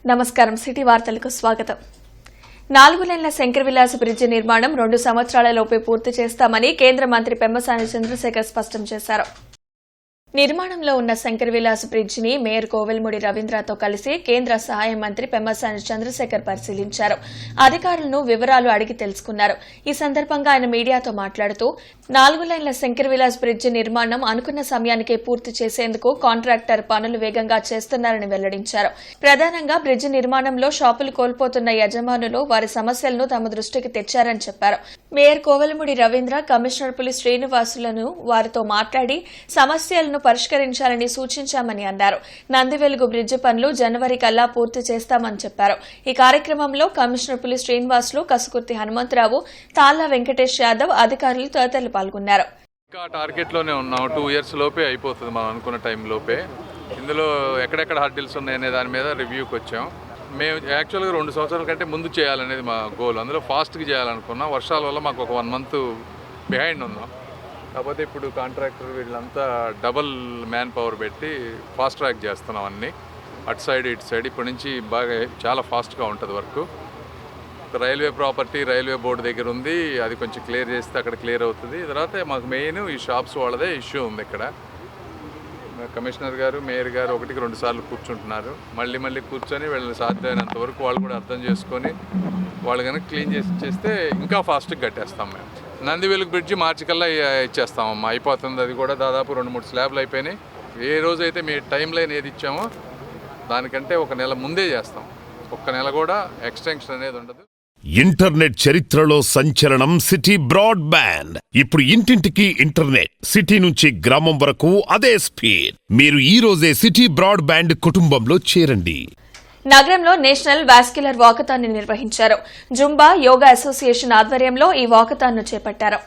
నమస్కారం. సిటీ వార్తలకు స్వాగతం. 4 లేన్ల శంకర్ విలాస్ బ్రిడ్జి నిర్మాణం 2 సంవత్సరాలలోపే పూర్తి చేస్తామని కేంద్ర మంత్రి పెమ్మసాని చంద్రశేఖర్ స్పష్టం చేశారు. నిర్మాణంలో ఉన్న శంకర్ విలాస్ బ్రిడ్జిని మేయర్ కోవెల్ముడి రవీంద్రతో కలిసి కేంద్ర సహాయ మంత్రి పెమ్మసాని చంద్రశేఖర్ పరిశీలించారు. అధికారులను వివరాలు అడిగి తెలుసుకున్నారు. ఈ సందర్భంగా ఆయన మీడియాతో మాట్లాడుతూ 4 లేన్ల శంకర్ విలాస్ బ్రిడ్జి నిర్మాణం అనుకున్న సమయానికే పూర్తి చేసేందుకు కాంట్రాక్టర్ పనులు వేగంగా చేస్తున్నారని వెల్లడించారు. ప్రధానంగా బ్రిడ్జి నిర్మాణంలో షాపులు కోల్పోతున్న యజమానులు వారి సమస్యలను తమ దృష్టికి తెచ్చారని చెప్పారు. మేయర్ కోవెల్ముడి రవీంద్ర, కమిషనర్ పులి శ్రీనివాసులను వారితో మాట్లాడి సమస్యలను పరిష్కరించాలని సూచించామని అన్నారు. నందివెలుగు బ్రిడ్జి పనులు జనవరి కల్లా పూర్తి చేస్తామని చెప్పారు. ఈ కార్యక్రమంలో కమిషనర్ పులి శ్రీనివాసులు, కసుకుర్తి హనుమంతరావు, తాళ్ల వెంకటేష్ యాదవ్, అధికారులు తదితరులు పాల్గొన్నారు. టార్గెట్ లోనే ఉన్నాం. 2 years లోపే అయిపోతుంది మనం అనుకున్న టైం లోపే. ఇందులో ఎక్కడెక్కడ హర్డిల్స్ ఉన్నాయనే దాని మీద రివ్యూకి వచ్చాం. మేము యాక్చువల్గా 2 సంవత్సరాల కంటే ముందు చేయాలనేది మా గోల్. అందులో ఫాస్ట్గా చేయాలనుకున్నాం. వర్షాల వల్ల మాకు ఒక 1 month బిహైండ్ ఉన్నాం. కాకపోతే ఇప్పుడు కాంట్రాక్టర్ వీళ్ళంతా డబల్ మ్యాన్ పవర్ పెట్టి ఫాస్ట్ ట్రాక్ చేస్తున్నాం అన్నీ. అటు సైడ్ ఇటు సైడ్ ఇప్పటి నుంచి బాగా చాలా ఫాస్ట్గా ఉంటుంది work. Railway property railway board దగ్గర ఉంది. అది కొంచెం క్లియర్ చేస్తే అక్కడ క్లియర్ అవుతుంది. తర్వాత మాకు మెయిన్ ఈ షాప్స్ వాళ్ళదే ఇష్యూ ఉంది. ఇక్కడ కమిషనర్ గారు, మేయర్ గారు 1-2 సార్లు కూర్చుంటున్నారు. మళ్ళీ కూర్చొని వీళ్ళని సాధ్యమైనంత వరకు వాళ్ళు కూడా అర్థం చేసుకొని వాళ్ళు కనుక క్లీన్ చేస్తే ఇంకా ఫాస్ట్గా కట్టేస్తాం. మేము నందివెలుగు బ్రిడ్జి మార్చి కల్లా ఇచ్చేస్తామమ్మా. అయిపోతుంది. అది కూడా దాదాపు 2-3 స్లాబ్లు అయిపోయినాయి. ఏ రోజైతే మీ టైం లైన్ ఏది ఇచ్చామో దానికంటే 1 నెల ముందే చేస్తాం. 1 నెల కూడా ఎక్స్టెన్షన్ అనేది ఉండదు. ఇంటర్నెట్ చరిత్రలో సంచలనం సిటీ బ్రాడ్బ్యాండ్. ఇప్పుడు ఇంటింటికి ఇంటర్నెట్. సిటీ నుంచి గ్రామం వరకు అదే స్పీడ్. మీరు ఈ రోజే సిటీ బ్రాడ్బ్యాండ్ కుటుంబంలో చేరండి. నగరంలో నేషనల్ వాస్క్యులర్ వాకథాన్ ని నిర్వహించారు. జుంబా యోగా అసోసియేషన్ ఆధ్వర్యంలో ఈ వాకథాన్ ను చేపట్టారు.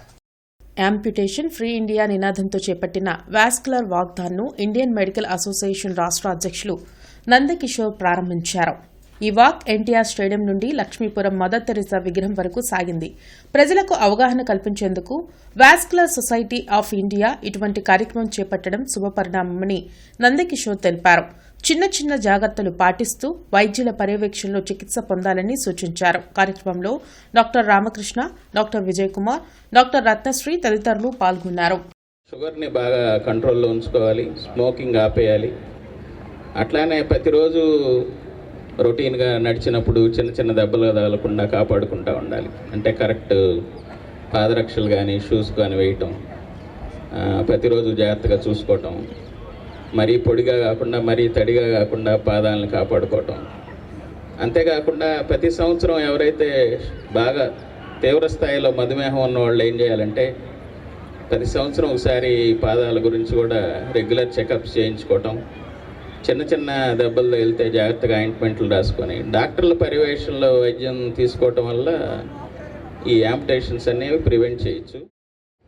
యాంప్యుటేషన్ ఫ్రీ ఇండియా నినాదంతో చేపట్టిన వాస్క్యులర్ వాకథాన్ ను ఇండియన్ మెడికల్ అసోసియేషన్ రాష్ట్ర అధ్యక్షులు నందకిషోర్ ప్రారంభించారు. ఈ వాక్ ఎన్టీఆర్ స్టేడియం నుండి లక్ష్మీపురం మదర్ తెరెసా విగ్రహం వరకు సాగింది. ప్రజలకు అవగాహన కల్పించేందుకు వాస్క్యులర్ సొసైటీ ఆఫ్ ఇండియా ఇటువంటి కార్యక్రమం చేపట్టడం శుభపరిణామమని నందకిషోర్ తెలిపారు. చిన్న జాగ్రత్తలు పాటిస్తూ వైద్యుల పర్యవేక్షణలో చికిత్స పొందాలని సూచించారు. కార్యక్రమంలో doctor Ramakrishna, doctor Vijay Kumar, doctor Ratnasri తదితరులు పాల్గొన్నారు. షుగర్ని బాగా కంట్రోల్లో ఉంచుకోవాలి, స్మోకింగ్ ఆపేయాలి. అట్లానే ప్రతిరోజు రొటీన్గా నడిచినప్పుడు చిన్న దెబ్బలు తగలకుండా కాపాడుకుంటూ ఉండాలి. అంటే కరెక్ట్ పాదరక్షలు కానీ షూస్ కానీ వేయటం, ప్రతిరోజు జాగ్రత్తగా చూసుకోవటం, మరీ పొడిగా కాకుండా మరీ తడిగా కాకుండా పాదాలను కాపాడుకోవటం. అంతేకాకుండా ప్రతి సంవత్సరం ఎవరైతే బాగా తీవ్ర స్థాయిలో మధుమేహం ఉన్న వాళ్ళు ఏం చేయాలంటే ప్రతి సంవత్సరం ఒకసారి పాదాల గురించి కూడా రెగ్యులర్ చెకప్స్ చేయించుకోవటం. చిన్న దెబ్బలు తగిలితే జాగ్రత్తగా ఆయింట్మెంట్లు రాసుకొని డాక్టర్ల పర్యవేక్షణలో వైద్యం తీసుకోవటం వల్ల ఈ యాంప్యుటేషన్స్ అనేవి ప్రివెంట్ చేయొచ్చు.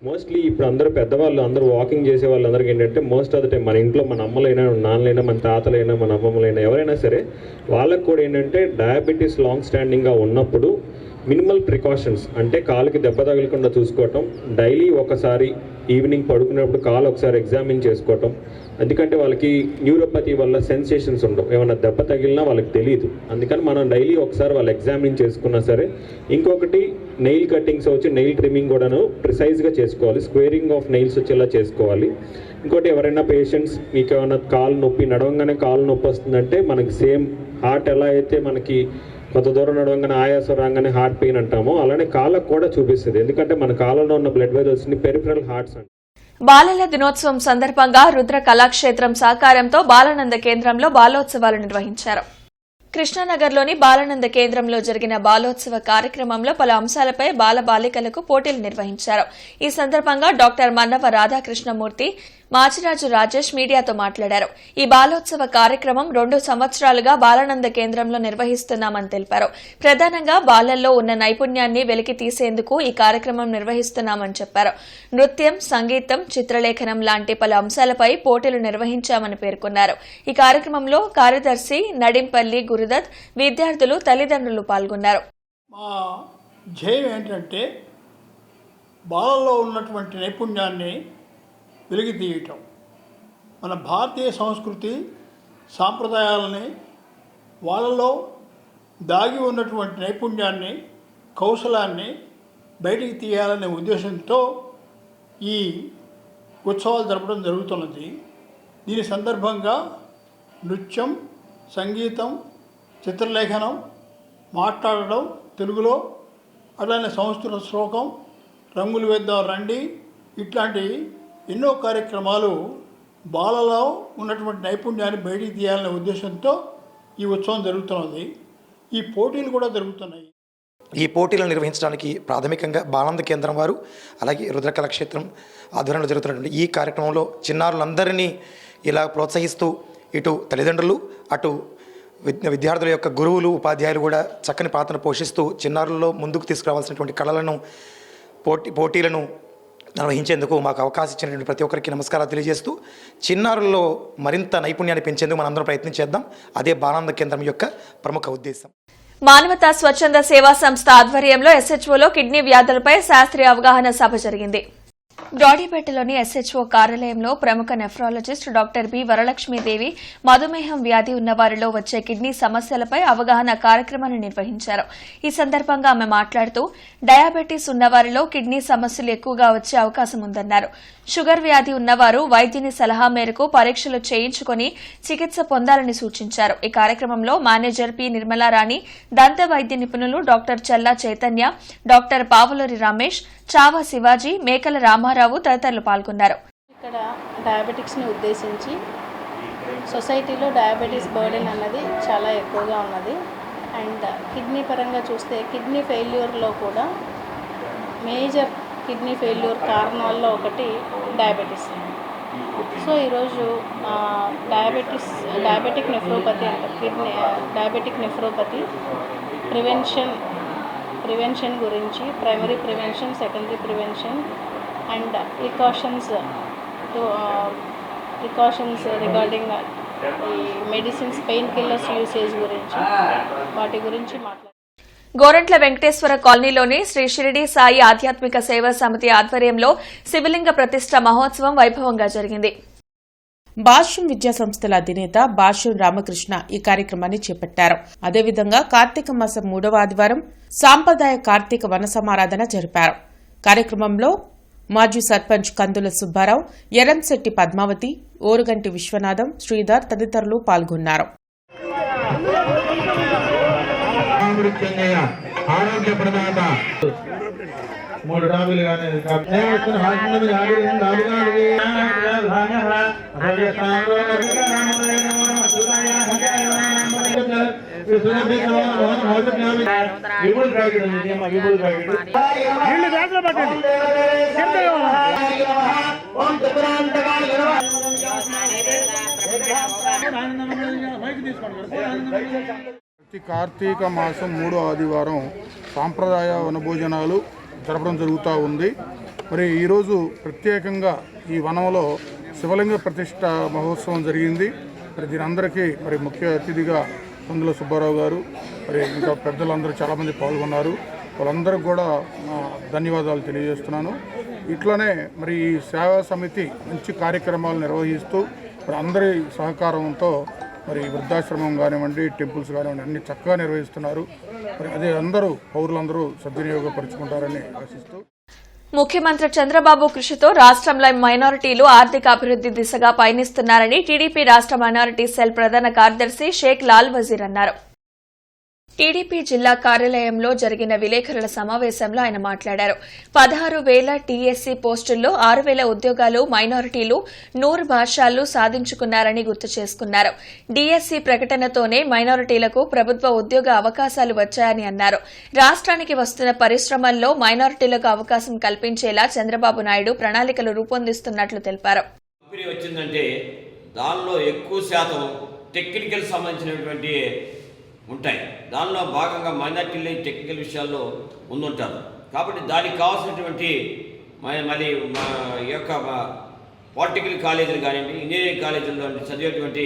మోస్ట్లీ ఇప్పుడు అందరూ పెద్దవాళ్ళు అందరూ వాకింగ్ చేసే వాళ్ళందరికీ ఏంటంటే మోస్ట్ ఆఫ్ ద టైం మన ఇంట్లో మన అమ్మలైనా, నాన్నలైనా, మన తాతలైనా, మన అమ్మమ్మలైనా ఎవరైనా సరే వాళ్ళకు కూడా ఏంటంటే డయాబెటీస్ లాంగ్ స్టాండింగ్గా ఉన్నప్పుడు మినిమల్ ప్రికాషన్స్ అంటే కాలుకి దెబ్బ తగలకుండా చూసుకోవటం, డైలీ ఒకసారి ఈవినింగ్ పడుకునేప్పుడు కాలు ఒకసారి ఎగ్జామిన్ చేసుకోవటం. ఎందుకంటే వాళ్ళకి న్యూరోపతి వల్ల సెన్సేషన్స్ ఉండవు, ఏమైనా దెబ్బ తగిలినా వాళ్ళకి తెలియదు. అందుకని మనం డైలీ ఒకసారి వాళ్ళు ఎగ్జామిన్ చేసుకున్నా సరే. ఇంకొకటి నెయిల్ కటింగ్స్ వచ్చి నెయిల్ ట్రిమ్మింగ్ కూడాను ప్రిసైజ్గా చేసుకోవాలి, స్క్వేరింగ్ ఆఫ్ నెయిల్స్ వచ్చేలా చేసుకోవాలి. ఇంకోటి ఎవరైనా పేషెంట్స్ మీకు ఏమైనా కాలు నొప్పి నడవంగానే కాలు నొప్పి వస్తుందంటే మనకి సేమ్ హార్ట్ ఎలా అయితే మనకి కొంత దూరం నడవంగానే ఆయాసం రాగానే హార్ట్ పెయిన్ అంటామో అలానే కాళ్ళకు కూడా చూపిస్తుంది. ఎందుకంటే మన కాళ్ళలో ఉన్న బ్లడ్ వెజల్స్ని పెరిఫరల్ హార్ట్స్ అంటారు. బాలల దినోత్సవం సందర్భంగా రుద్ర కళాక్షేత్రం సహకారంతో బాలానంద కేంద్రంలో బాలోత్సవాలు నిర్వహించారు. కృష్ణానగర్లోని బాలానంద కేంద్రంలో జరిగిన బాలోత్సవ కార్యక్రమంలో పలు అంశాలపై బాలికలకు పోటీలు నిర్వహించారు. ఈ సందర్భంగా డాక్టర్ మన్నవ రాధాకృష్ణమూర్తి, మాచిరాజు రాజేష్ మీడియాతో మాట్లాడారు. ఈ బాలోత్సవ కార్యక్రమం 2 సంవత్సరాలుగా బాలానంద కేంద్రంలో నిర్వహిస్తున్నామని తెలిపారు. ప్రధానంగా బాలల్లో ఉన్న నైపుణ్యాన్ని వెలికి తీసేందుకు ఈ కార్యక్రమం నిర్వహిస్తున్నామని చెప్పారు. నృత్యం, సంగీతం, చిత్రలేఖనం లాంటి పలు అంశాలపై పోటీలు నిర్వహించామని పేర్కొన్నారు. ఈ కార్యక్రమంలో కార్యదర్శి నడింపల్లి గురుదత్, విద్యార్థులు, తల్లిదండ్రులు పాల్గొన్నారు. మా ధ్యేయం ఏంటంటే బాలల్లో ఉన్నటువంటి నైపుణ్యాన్ని వెలికి తీయటం, మన భారతీయ సంస్కృతి సాంప్రదాయాలని వాళ్ళలో దాగి ఉన్నటువంటి నైపుణ్యాన్ని, కౌశలాన్ని బయటికి తీయాలనే ఉద్దేశంతో ఈ ఉత్సవాలు జరపడం జరుగుతున్నది. దీని సందర్భంగా నృత్యం, సంగీతం, చిత్రలేఖనం, మాట్లాడడం తెలుగులో, అలానే సంస్కృత శ్లోకం, రంగులు వేద్దాం రండి, ఇట్లాంటి ఎన్నో కార్యక్రమాలు బాలలో ఉన్నటువంటి నైపుణ్యాన్ని బయటికి తీయాలనే ఉద్దేశంతో ఈ ఉత్సవం జరుగుతున్నది. ఈ పోటీలు కూడా జరుగుతున్నాయి. ఈ పోటీలను నిర్వహించడానికి ప్రాథమికంగా బాలానంద కేంద్రం వారు అలాగే రుద్ర కళాక్షేత్రం ఆధ్వర్యంలో జరుగుతున్నటువంటి ఈ కార్యక్రమంలో చిన్నారులందరినీ ఇలా ప్రోత్సహిస్తూ ఇటు తల్లిదండ్రులు అటు విద్యార్థుల యొక్క గురువులు ఉపాధ్యాయులు కూడా చక్కని పాత్రను పోషిస్తూ చిన్నారులలో ముందుకు తీసుకురావాల్సినటువంటి కళలను పోటీలను నిర్వహించేందుకు మాకు అవకాశం ఇచ్చినటువంటి ప్రతి ఒక్కరికి నమస్కారాలు తెలియజేస్తూ చిన్నారుల్లో మరింత నైపుణ్యాన్ని పెంచేందుకు మనందరం ప్రయత్నం చేద్దాం. అదే బాలానంద కేంద్రం యొక్క ప్రముఖ ఉద్దేశం. మానవతా స్వచ్ఛంద సేవా సంస్థ ఆధ్వర్యంలో ఎస్హెచ్ఓలో కిడ్నీ వ్యాధులపై శాస్త్రీయ అవగాహన సభ జరిగింది. బ్రాడీపేటలోని ఎస్హెచ్ఓ కార్యాలయంలో ప్రముఖ నెఫ్రాలజిస్ట్ డాక్టర్ బి వరలక్ష్మీదేవి మధుమేహం వ్యాధి ఉన్నవారిలో వచ్చే కిడ్నీ సమస్యలపై అవగాహన కార్యక్రమాన్ని నిర్వహించారు. ఈ సందర్భంగా ఆమె మాట్లాడుతూ డయాబెటీస్ ఉన్నవారిలో కిడ్నీ సమస్యలు ఎక్కువగా వచ్చే అవకాశం ఉందన్నారు. షుగర్ వ్యాధి ఉన్నవారు వైద్యుని సలహా మేరకు పరీక్షలు చేయించుకుని చికిత్స పొందాలని సూచించారు. ఈ కార్యక్రమంలో మేనేజర్ పి నిర్మలారాణి, దంత వైద్య నిపుణులు డాక్టర్ చల్లా చైతన్య, డాక్టర్ పావులూరి రమేష్, చావా శివాజీ, మేకల రామారావు తదితరులు పాల్గొన్నారు. ఇక్కడ డయాబెటిక్స్ని ఉద్దేశించి సొసైటీలో డయాబెటీస్ బర్డెన్ అన్నది చాలా ఎక్కువగా ఉన్నది. అండ్ కిడ్నీ పరంగా చూస్తే కిడ్నీ ఫెయిల్యూర్లో కూడా మేజర్ కిడ్నీ ఫెయిల్యూర్ కారణాల్లో ఒకటి డయాబెటీస్. సో ఈరోజు డయాబెటిక్ నెఫ్రోపతి అంటారు. డయాబెటిక్ నెఫ్రోపతి ప్రివెన్షన్ గురించి, primary prevention, secondary prevention and precautions regarding ఈ మెడిసిన్స్, పెయిన్ కిల్లర్స్ యూసేజ్ గురించి, వాటి గురించి మాట్లాడారు. గోరంట్ల వెంకటేశ్వర కాలనీలోని శ్రీ షిరిడి సాయి ఆధ్యాత్మిక సేవా సమితి ఆధ్వర్యంలో శివలింగ ప్రతిష్ట మహోత్సవం వైభవంగా జరిగింది. భాష్యం విద్యా సంస్థల అధినేత భాష్యం రామకృష్ణ ఈ కార్యక్రమాన్ని చేపట్టారు. అదేవిధంగా కార్తీక మాసం 3వ ఆదివారం సాంప్రదాయ కార్తీక వన సమారాధన జరిపారు. కార్యక్రమంలో మాజీ సర్పంచ్ కందుల సుబ్బారావు, ఎరంశెట్టి పద్మావతి, ఓరుగంటి విశ్వనాథం, శ్రీధర్ తదితరులు పాల్గొన్నారు. ఆరోగ్య ప్రదాత 3 టాపిలు కానీ కార్తీక మాసం 3వ ఆదివారం సాంప్రదాయ వనభోజనాలు జరపడం జరుగుతూ ఉంది. మరి ఈరోజు ప్రత్యేకంగా ఈ వనంలో శివలింగ ప్రతిష్ట మహోత్సవం జరిగింది. మరి దీనందరికీ మరి ముఖ్య అతిథిగా కందుల సుబ్బారావు గారు, మరి ఇంకా పెద్దలందరూ చాలామంది పాల్గొన్నారు. వాళ్ళందరికీ కూడా ధన్యవాదాలు తెలియజేస్తున్నాను. ఇట్లనే మరి ఈ సేవా సమితి మంచి కార్యక్రమాలు నిర్వహిస్తూ మరి అందరి సహకారంతో మరి వృద్ధాశ్రమం కానివ్వండి, టెంపుల్స్ కానివ్వండి అన్ని చక్కగా నిర్వహిస్తున్నారు. మరి అదే అందరూ పౌరులందరూ సద్వినియోగపరుచుకుంటారని ఆశిస్తూ ముఖ్యమంత్రి చంద్రబాబు కృషితో రాష్ట్రంలో మైనారిటీలు ఆర్థిక అభివృద్ది దిశగా పయనిస్తున్నారని టీడీపీ రాష్ట్ర మైనారిటీ సెల్ ప్రధాన కార్యదర్శి షేక్ లాల్ వజీర్ అన్నారు. టీడీపీ జిల్లా కార్యాలయంలో జరిగిన విలేకరుల సమావేశంలో ఆయన మాట్లాడారు. 16,000 టీఎస్సీ పోస్టుల్లో 6,000 ఉద్యోగాలు మైనారిటీలు 100 భాషల్లో సాధించుకున్నారని గుర్తు చేసుకున్నారు. డీఎస్సీ ప్రకటనతోనే మైనారిటీలకు ప్రభుత్వ ఉద్యోగ అవకాశాలు వచ్చాయని అన్నారు. రాష్ట్రానికి వస్తున్న పరిశ్రమల్లో మైనారిటీలకు అవకాశం కల్పించేలా చంద్రబాబు నాయుడు ప్రణాళికలు రూపొందిస్తున్నట్లు తెలిపారు. దానిలో ఎక్కువ శాతం టెక్నికల్ సంబంధించినటువంటి ఉంటాయి. దానిలో భాగంగా మైనార్టీలు టెక్నికల్ విషయాల్లో ముందుంటారు. కాబట్టి దానికి కావాల్సినటువంటి మళ్ళీ ఈ యొక్క పాలిటెక్నికల్ కాలేజీలు కానివ్వండి, ఇంజనీరింగ్ కాలేజీల్లో చదివేటువంటి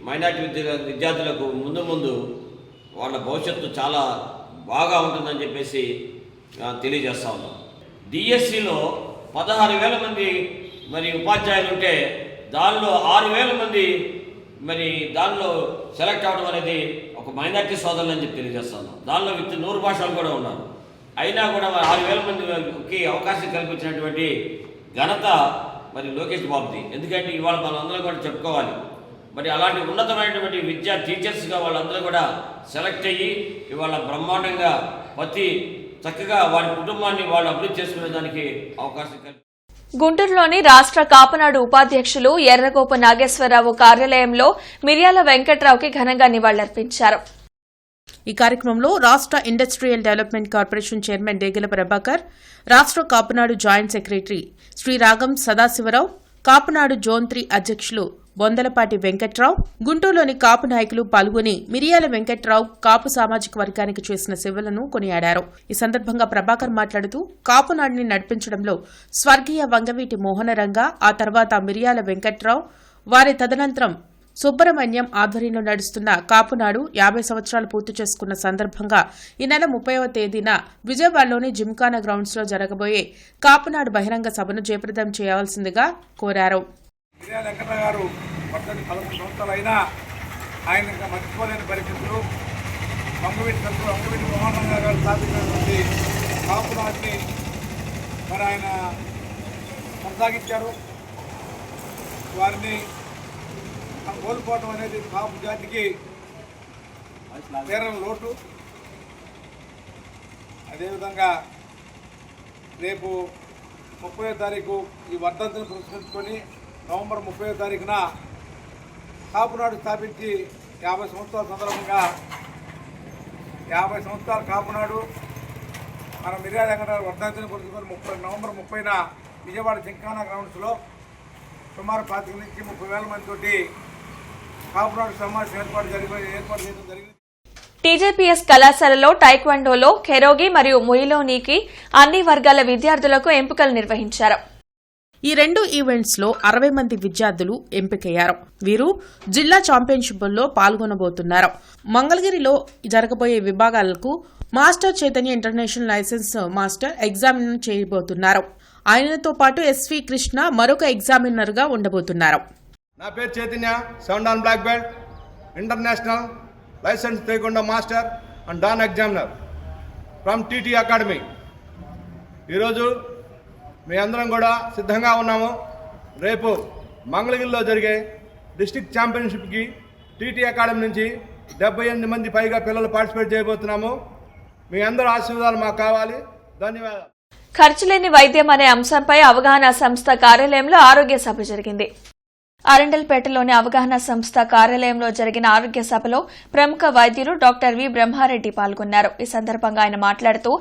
మైనార్టీ విద్యార్థులకు ముందు వాళ్ళ భవిష్యత్తు చాలా బాగా ఉంటుందని చెప్పేసి తెలియజేస్తా ఉన్నాం. డిఎస్సిలో 16,000 మంది మరి ఉపాధ్యాయులు ఉంటే దానిలో 6,000 మంది మరి దానిలో సెలెక్ట్ అవ్వడం అనేది ఒక మైనార్టీ సోదరులు అని చెప్పి తెలియజేస్తాను. దానిలో 100 భాషలు కూడా ఉన్నారు. అయినా కూడా 6,000 మందికి అవకాశం కల్పించినటువంటి ఘనత మరి లోకేష్ బాబుది. ఎందుకంటే ఇవాళ మనందరం కూడా చెప్పుకోవాలి, మరి అలాంటి ఉన్నతమైనటువంటి విద్యా టీచర్స్గా వాళ్ళందరూ కూడా సెలెక్ట్ అయ్యి ఇవాళ బ్రహ్మాండంగా ప్రతి చక్కగా వారి కుటుంబాన్ని వాళ్ళు అభివృద్ధి చేసుకునేదానికి అవకాశం కల్పించారు. గుంటూరులోని రాష్ట్ర కాపునాడు ఉపాధ్యక్షులు ఎర్రగోప నాగేశ్వరరావు కార్యాలయంలో మిర్యాల వెంకట్రావుకి ఘనంగా నివాళులర్పించారు. ఈ కార్యక్రమంలో రాష్ట్ర industrial development corporation chairman Degela Prabhakar, రాష్ట్ర కాపునాడు జాయింట్ సెక్రటరీ శ్రీ రాగం సదాశివరావు, కాపునాడు జోన్ 3 అధ్యక్షులు బొందలపాటి వెంకట్రావు, గుంటూరులోని కాపు నాయకులు పాల్గొని మిరియాల వెంకట్రావు కాపు సామాజిక వర్గానికి చేసిన సేవలను కొనియాడారు. ఈ సందర్భంగా ప్రభాకర్ మాట్లాడుతూ కాపునాడిని నడిపించడంలో స్వర్గీయ వంగవీటి మోహనరంగ, ఆ తర్వాత మిరియాల వెంకట్రావు, వారి తదనంతరం సుబ్రహ్మణ్యం ఆధ్వర్యంలో నడుస్తున్న కాపునాడు 50 సంవత్సరాలు పూర్తి చేసుకున్న సందర్భంగా ఈ నెల 30వ తేదీన విజయవాడలోని జిమ్ఖానా గ్రౌండ్స్ లో జరగబోయే కాపునాడు బహిరంగ సభను జయప్రదం చేయాల్సిందిగా కోరారు. మిర్యాల వెంకట్రావు గారు 11 సంవత్సరాలు అయినా ఆయన ఇంకా మర్చిపోలేని పరిస్థితులు. వంగవీటి మోహన్ గారు స్థాపించినటువంటి కాపునాడిని మరి ఆయన కొనసాగించారు. వారిని కోల్పోవడం అనేది కాపు జాతికి తీరని లోటు. అదేవిధంగా రేపు 30వ తారీఖు ఈ వర్ధంతిని పురస్కరించుకొని నవంబర్ 30వ తారీఖున కాపునాడు స్థాపించి 50 సంవత్సరాల సందర్భంగా 50 సంవత్సరాల కాపునాడు మన మిర్యాల వెంకటరావు వర్ధంతిని పురస్కరించుకొని నవంబర్ 30న విజయవాడ జింకానా గ్రౌండ్స్లో సుమారు 25 నుంచి 30,000 మందితోటి కాపునాడు సమావేశం ఏర్పాటు చేయడం జరిగింది. టీజేపీఎస్ కళాశాలలో టైక్వాండోలో కెరోగి మరియు మొయిలోనికి అన్ని వర్గాల విద్యార్థులకు ఎంపికలు నిర్వహించారు. ఈ 2 ఈవెంట్స్ లో 60 మంది విద్యార్థులు ఎంపికయ్యారు. వీరు జిల్లా ఛాంపియన్షిప్ల్లో పాల్గొనబోతున్నారు. మంగళగిరిలో జరగబోయే విభాగాలకు master Chaitanya international licence master examiner చేయబోతున్నారు. ఆయనతో పాటు ఎస్వి కృష్ణ మరొక ఎగ్జామినర్ గా ఉండబోతున్నారు. నా పేరు Chaitanya, 7 Dan black belt, international license తేకుండా master and Dan examiner from TT academy. ఈరోజు మీ అందరం కూడా సిద్ధంగా ఉన్నాము. రేపు మంగళగిరిలో జరిగే డిస్ట్రిక్ట్ ఛాంపియన్షిప్కి టీటీ అకాడమీ నుంచి 78 మంది పైగా పిల్లలు పార్టిసిపేట్ చేయబోతున్నాము. మీ అందరూ ఆశీర్వాదాలు మాకు కావాలి. ధన్యవాదాలు. ఖర్చులేని వైద్యం అనే అంశంపై అవగాహన సంస్థ కార్యాలయంలో ఆరోగ్య సభ జరిగింది. అరండల్పేటలోని అవగాహన సంస్థ కార్యాలయంలో జరిగిన ఆరోగ్య సభలో ప్రముఖ వైద్యులు డాక్టర్ వి బ్రహ్మారెడ్డి పాల్గొన్నారు. ఈ సందర్భంగా ఆయన మాట్లాడుతూ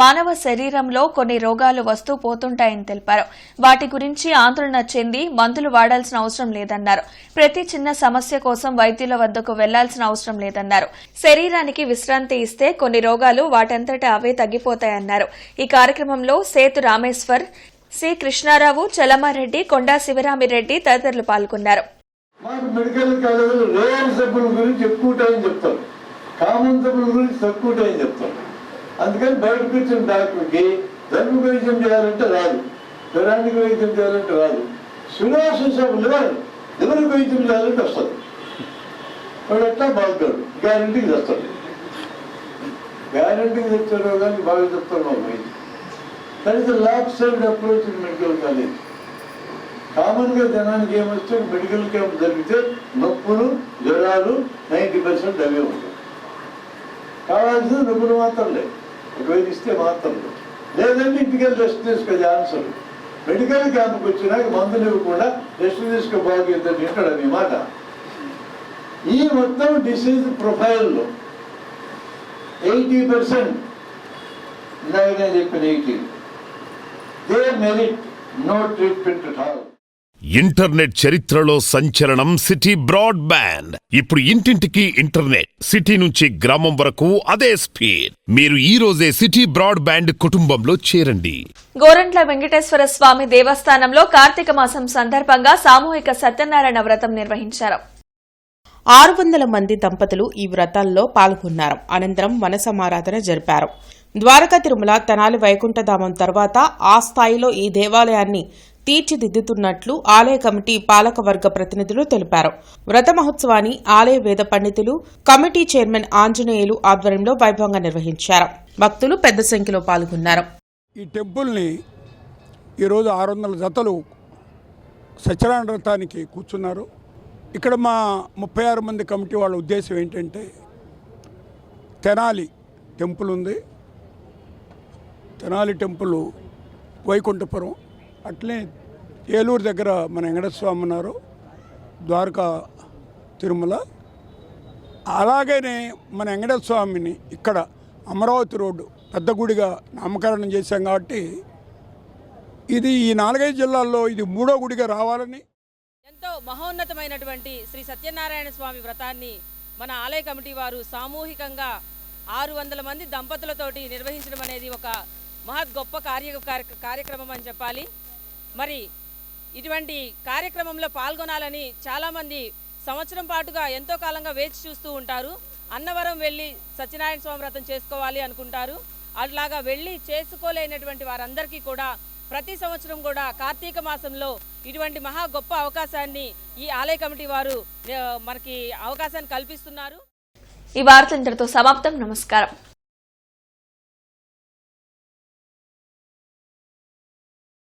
మానవ శరీరంలో కొన్ని రోగాలు వస్తూ పోతుంటాయని తెలిపారు. వాటి గురించి ఆందోళన చెంది మందులు వాడాల్సిన అవసరం లేదన్నారు. ప్రతి చిన్న సమస్య కోసం వైద్యుల వద్దకు వెళ్లాల్సిన అవసరం లేదన్నారు. శరీరానికి విశ్రాంతి ఇస్తే కొన్ని రోగాలు వాటంతటా అవే తగ్గిపోతాయన్నారు. ఈ కార్యక్రమంలో సేతు రామేశ్వర్, సి కృష్ణారావు, చలమారెడ్డి, కొండా శివరామిరెడ్డి తదితరులు పాల్గొన్నారు. మాకు మెడికల్ కాలేజీలో రేర్ సబ్బుల గురించి ఎక్కువ టైం చెప్తారు, కామన్ సబ్బుల గురించి తక్కువ టైం చెప్తారు. అందుకని బయటకు వచ్చిన డాక్టర్కి ధర్మ వైద్యం చేయాలంటే రాదు, జ్వరానికి వైద్యం చేయాలంటే రాదు, సునాసిస్ ఆఫ్ లివర్ వైద్యం చేయాలంటే వస్తుంది. వాడు ఎట్లా బాగుతాడు, గ్యారంటీకి తెస్తాడు. గ్యారంటీకి తెచ్చే రోగాన్ని బాగా చెప్తాడు మా వైద్యం. That is the last side approach in medical college. కామన్గా జనానికి ఏమొస్తే మెడికల్ క్యాంప్ జరిగితే నొప్పులు, జ్వరాలు 90% అవే ఉంటాయి. కావాల్సిన నొప్పులు మాత్రం లేదు, ఒకవేళ ఇస్తే మాత్రం లేదు, లేదంటే ఇంటికెళ్ళి రెస్ట్ తీసుకోవాలి. ఆన్సర్ మెడికల్ క్యాంప్కి వచ్చినాక మందులు ఇవ్వకుండా రెస్ట్ తీసుకోబాగేదని ఇక్కడ మీ మాట. ఈ మొత్తం డిసీజ్ ప్రొఫైల్లో 80% ఇందాక నేను చెప్పిన 80 they merit no treatment at all. Internet చరిత్రలో సంచలనం సిటీ బ్రాడ్బ్యాండ్. ఇప్పుడు ఇంటింటికి ఇంటర్నెట్, సిటీ నుంచి గ్రామం వరకు అదే స్పీడ్. మీరు ఈ రోజే సిటీ బ్రాడ్బ్యాండ్ కుటుంబంలో చేరండి. గోరంట్ల వెంకటేశ్వర స్వామి దేవస్థానంలో కార్తీక మాసం సందర్భంగా సామూహిక సత్యనారాయణ వ్రతం నిర్వహించారు. 600 మంది దంపతులు ఈ వ్రతాల్లో పాల్గొన్నారు. అనంతరం వనసమారాధన జరిపారు. ద్వారకా తిరుమల, తెనాలి వైకుంఠధామం తర్వాత ఆ స్థాయిలో ఈ దేవాలయాన్ని తీర్చిదిద్దుతున్నట్లు ఆలయ కమిటీ పాలకవర్గ ప్రతినిధులు తెలిపారు. వ్రత మహోత్సవాన్ని ఆలయ వేద పండితులు, కమిటీ చైర్మన్ ఆంజనేయులు ఆధ్వర్యంలో వైభవంగా నిర్వహించారు. భక్తులు పెద్ద సంఖ్యలో పాల్గొన్నారు. ఈ టెంపుల్ని ఈరోజు 600 జతలు సత్యనారాయణ వ్రతానికి కూర్చున్నారు. ఇక్కడ మా 36 మంది కమిటీ వాళ్ళ ఉద్దేశం ఏంటంటే, తెనాలి టెంపుల్ ఉంది, తెనాలి టెంపుల్ వైకుంఠపురం, అట్లే ఏలూరు దగ్గర మన వెంకటేశ్వర స్వామి ఉన్నారు, ద్వారకా తిరుమల, అలాగనే మన వెంకటేశ్వర స్వామిని ఇక్కడ అమరావతి రోడ్డు పెద్ద గుడిగా నామకరణం చేశాం. కాబట్టి ఇది ఈ 4-5 జిల్లాల్లో ఇది 3వ గుడిగా రావాలని. ఎంతో మహోన్నతమైనటువంటి శ్రీ సత్యనారాయణ స్వామి వ్రతాన్ని మన ఆలయ కమిటీ వారు సామూహికంగా 600 మంది దంపతులతోటి నిర్వహించడం అనేది ఒక మహత్ గొప్ప కార్యక్రమం అని చెప్పాలి. మరి ఇటువంటి కార్యక్రమంలో పాల్గొనాలని చాలామంది సంవత్సరం పాటుగా ఎంతో కాలంగా వేచి చూస్తూ ఉంటారు. అన్నవరం వెళ్ళి సత్యనారాయణ స్వామి వ్రతం చేసుకోవాలి అనుకుంటారు. అట్లాగా వెళ్ళి చేసుకోలేనటువంటి వారందరికీ కూడా ప్రతి సంవత్సరం కూడా కార్తీక మాసంలో ఇటువంటి మహా గొప్ప అవకాశాన్ని ఈ ఆలయ కమిటీ వారు మనకి అవకాశాన్ని కల్పిస్తున్నారు. ఈ వార్త ఇంతటితో సమాప్తం. నమస్కారం.